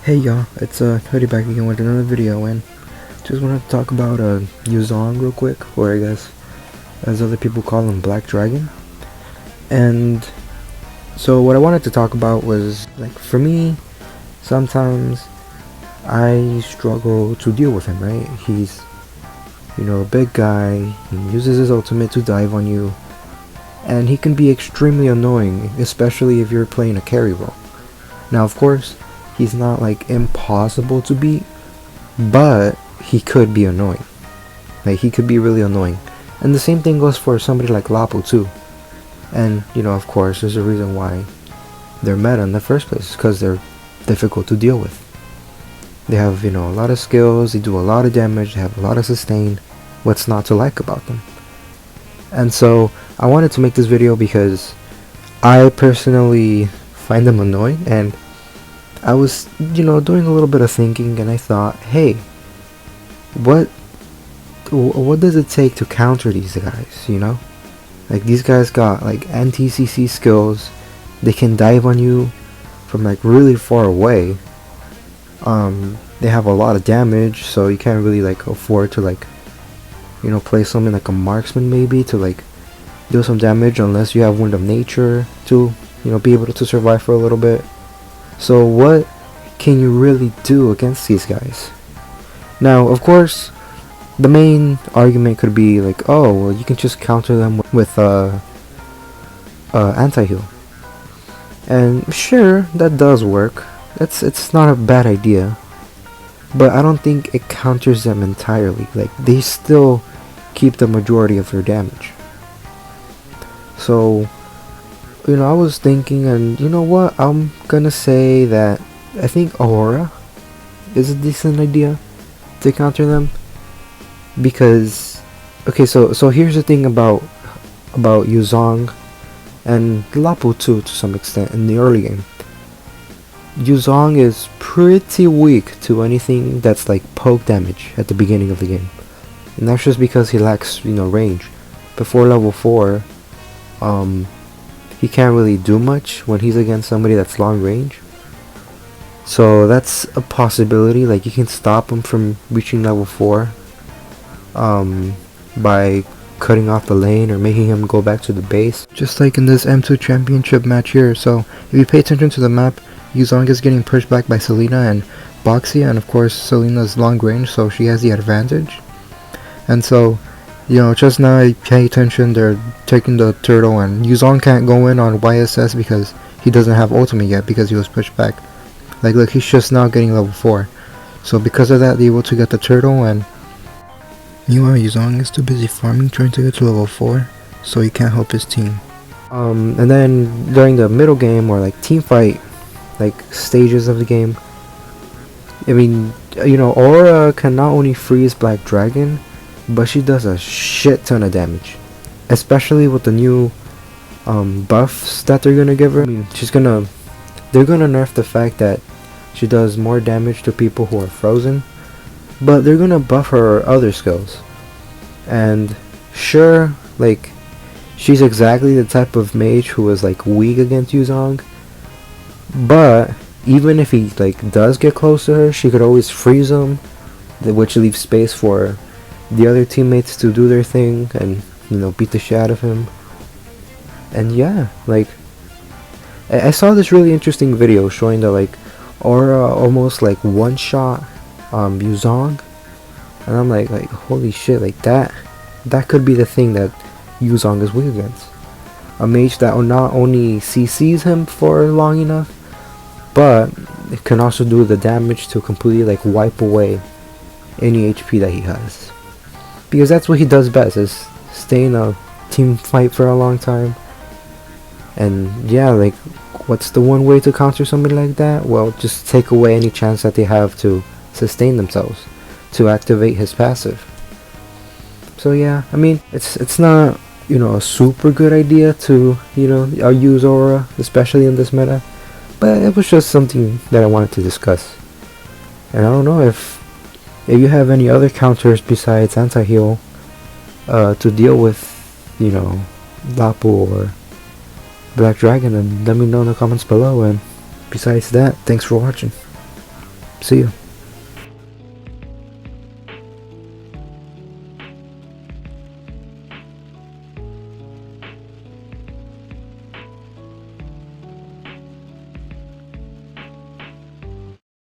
Hey y'all, it's Hoodie back again with another video, and just wanted to talk about Zhong real quick, or I guess as other people call him, Black Dragon. And so what I wanted to talk about was, like, for me, sometimes I struggle to deal with him, right? He's, a big guy, he uses his ultimate to dive on you, and he can be extremely annoying, especially if you're playing a carry role. Now, of course, he's not like impossible to beat, but he could be annoying. Like, he could be really annoying. And the same thing goes for somebody like Lapo too. And of course, there's a reason why they're meta in the first place, because they're difficult to deal with. They have a lot of skills, they do a lot of damage, they have a lot of sustain. What's not to like about them? And so I wanted to make this video because I personally find them annoying, and I was, doing a little bit of thinking, and I thought, hey, what does it take to counter these guys, Like, these guys got, like, anti-CC skills. They can dive on you from, like, really far away. They have a lot of damage, so you can't really, like, afford to, like, play something like a marksman maybe to, like, do some damage unless you have Wind of Nature to, be able to survive for a little bit. So what can you really do against these guys? Now, of course, the main argument could be like, oh, well, you can just counter them with anti-heal. And sure, that does work. It's not a bad idea. But I don't think it counters them entirely. Like, they still keep the majority of their damage. So, I was thinking, and you know what? I'm gonna say that I think Aurora is a decent idea to counter them. Because, okay, so here's the thing about Zhong and Lapo too, to some extent, in the early game. Zhong is pretty weak to anything that's like poke damage at the beginning of the game. And that's just because he lacks, range. Before level 4, he can't really do much when he's against somebody that's long range. So that's a possibility. Like, you can stop him from reaching level 4 by cutting off the lane or making him go back to the base, just like in this M2 championship match here. So if you pay attention to the map, Zhong is getting pushed back by Selena and Boxy, and of course Selena's long range, so she has the advantage. And so, just now I pay attention, they're taking the turtle, and Zhong can't go in on YSS because he doesn't have ultimate yet because he was pushed back. Like, look, he's just now getting level 4. So because of that, they're able to get the turtle, and meanwhile Zhong is too busy farming trying to get to level 4, so he can't help his team. And then during the middle game, or like team fight, like stages of the game, I mean, Aurora can not only freeze Black Dragon, but she does a shit ton of damage, especially with the new buffs that they're gonna give her. I mean, they're gonna nerf the fact that she does more damage to people who are frozen, but they're gonna buff her other skills. And sure, like, she's exactly the type of mage who is like weak against Zhong, but even if he like does get close to her, she could always freeze him, which leaves space for the other teammates to do their thing and beat the shit out of him. And yeah, like, I saw this really interesting video showing that like Aura almost like one shot Zhong, and I'm like holy shit, like that could be the thing that Zhong is weak against. A mage that not only CCs him for long enough, but it can also do the damage to completely like wipe away any HP that he has. Because that's what he does best, is stay in a team fight for a long time. And yeah, like, what's the one way to counter somebody like that? Well, just take away any chance that they have to sustain themselves, to activate his passive. So yeah, I mean, it's not, a super good idea to, use Aura, especially in this meta. But it was just something that I wanted to discuss. And I don't know if you have any other counters besides anti-heal to deal with, Lapo or Black Dragon, and let me know in the comments below. And besides that, thanks for watching. See ya.